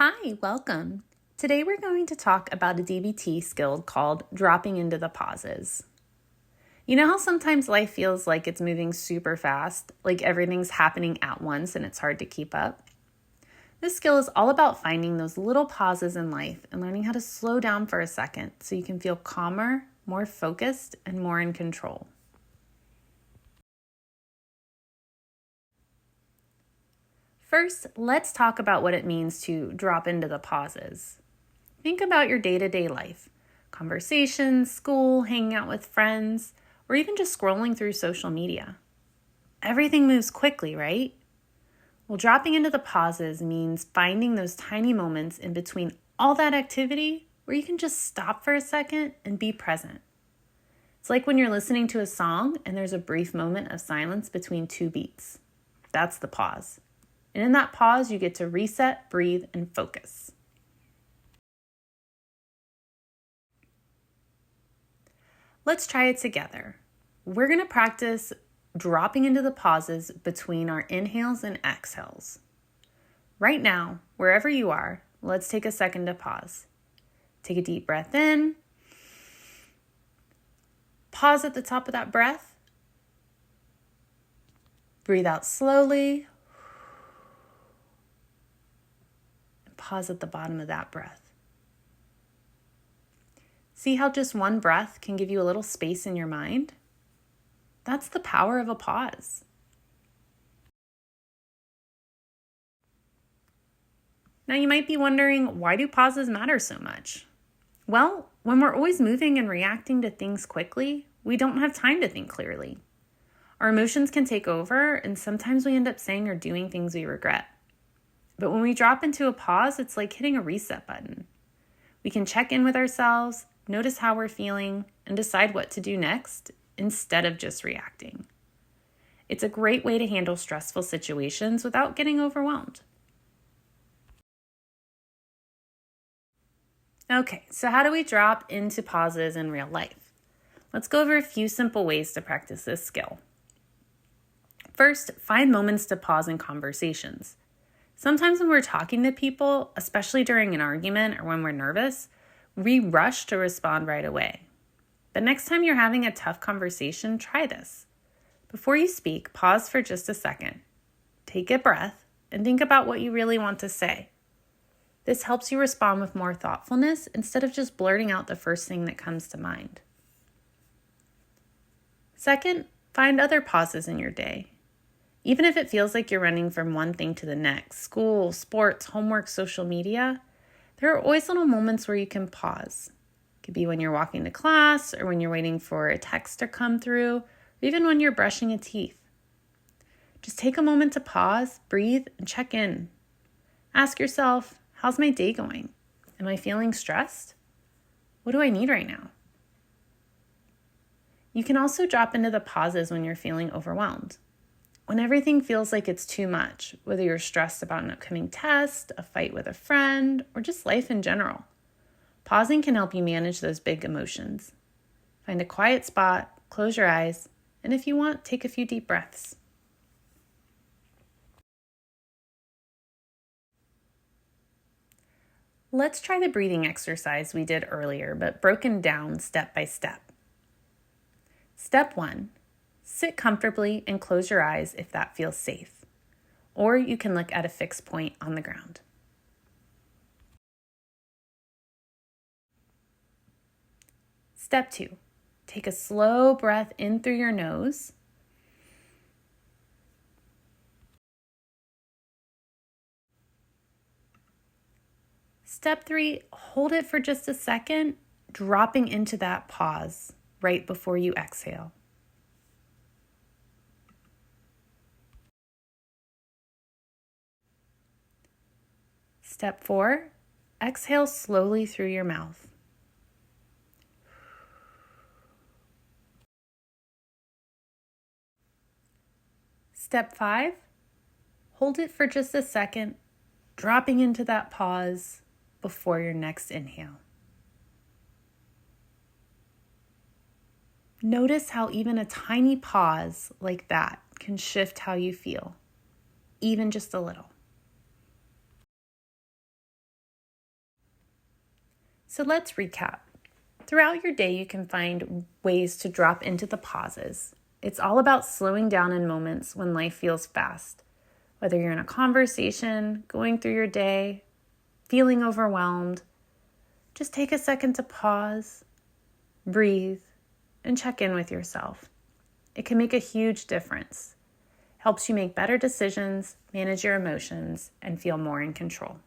Hi, welcome. Today we're going to talk about a DBT skill called dropping into the pauses. You know how sometimes life feels like it's moving super fast, like everything's happening at once and it's hard to keep up? This skill is all about finding those little pauses in life and learning how to slow down for a second so you can feel calmer, more focused, and more in control. First, let's talk about what it means to drop into the pauses. Think about your day-to-day life, conversations, school, hanging out with friends, or even just scrolling through social media. Everything moves quickly, right? Well, dropping into the pauses means finding those tiny moments in between all that activity where you can just stop for a second and be present. It's like when you're listening to a song and there's a brief moment of silence between two beats. That's the pause. And in that pause, you get to reset, breathe, and focus. Let's try it together. We're going to practice dropping into the pauses between our inhales and exhales. Right now, wherever you are, let's take a second to pause. Take a deep breath in. Pause at the top of that breath. Breathe out slowly. And pause at the bottom of that breath. See how just one breath can give you a little space in your mind? That's the power of a pause. Now you might be wondering, why do pauses matter so much? Well, when we're always moving and reacting to things quickly, we don't have time to think clearly. Our emotions can take over, and sometimes we end up saying or doing things we regret. But when we drop into a pause, it's like hitting a reset button. We can check in with ourselves, notice how we're feeling, and decide what to do next instead of just reacting. It's a great way to handle stressful situations without getting overwhelmed. Okay, so how do we drop into pauses in real life? Let's go over a few simple ways to practice this skill. First, find moments to pause in conversations. Sometimes when we're talking to people, especially during an argument or when we're nervous, we rush to respond right away. But next time you're having a tough conversation, try this. Before you speak, pause for just a second. Take a breath and think about what you really want to say. This helps you respond with more thoughtfulness instead of just blurting out the first thing that comes to mind. Second, find other pauses in your day. Even if it feels like you're running from one thing to the next, school, sports, homework, social media, there are always little moments where you can pause. It could be when you're walking to class or when you're waiting for a text to come through, or even when you're brushing your teeth. Just take a moment to pause, breathe, and check in. Ask yourself, how's my day going? Am I feeling stressed? What do I need right now? You can also drop into the pauses when you're feeling overwhelmed. When everything feels like it's too much, whether you're stressed about an upcoming test, a fight with a friend, or just life in general. Pausing can help you manage those big emotions. Find a quiet spot, close your eyes, and if you want, take a few deep breaths. Let's try the breathing exercise we did earlier, but broken down step by step. Step 1. Sit comfortably and close your eyes if that feels safe. Or you can look at a fixed point on the ground. Step 2. Take a slow breath in through your nose. Step 3, hold it for just a second, dropping into that pause right before you exhale. Step 4, exhale slowly through your mouth. Step 5, hold it for just a second, dropping into that pause before your next inhale. Notice how even a tiny pause like that can shift how you feel, even just a little. So let's recap. Throughout your day, you can find ways to drop into the pauses. It's all about slowing down in moments when life feels fast. Whether you're in a conversation, going through your day, feeling overwhelmed, just take a second to pause, breathe, and check in with yourself. It can make a huge difference. Helps you make better decisions, manage your emotions, and feel more in control.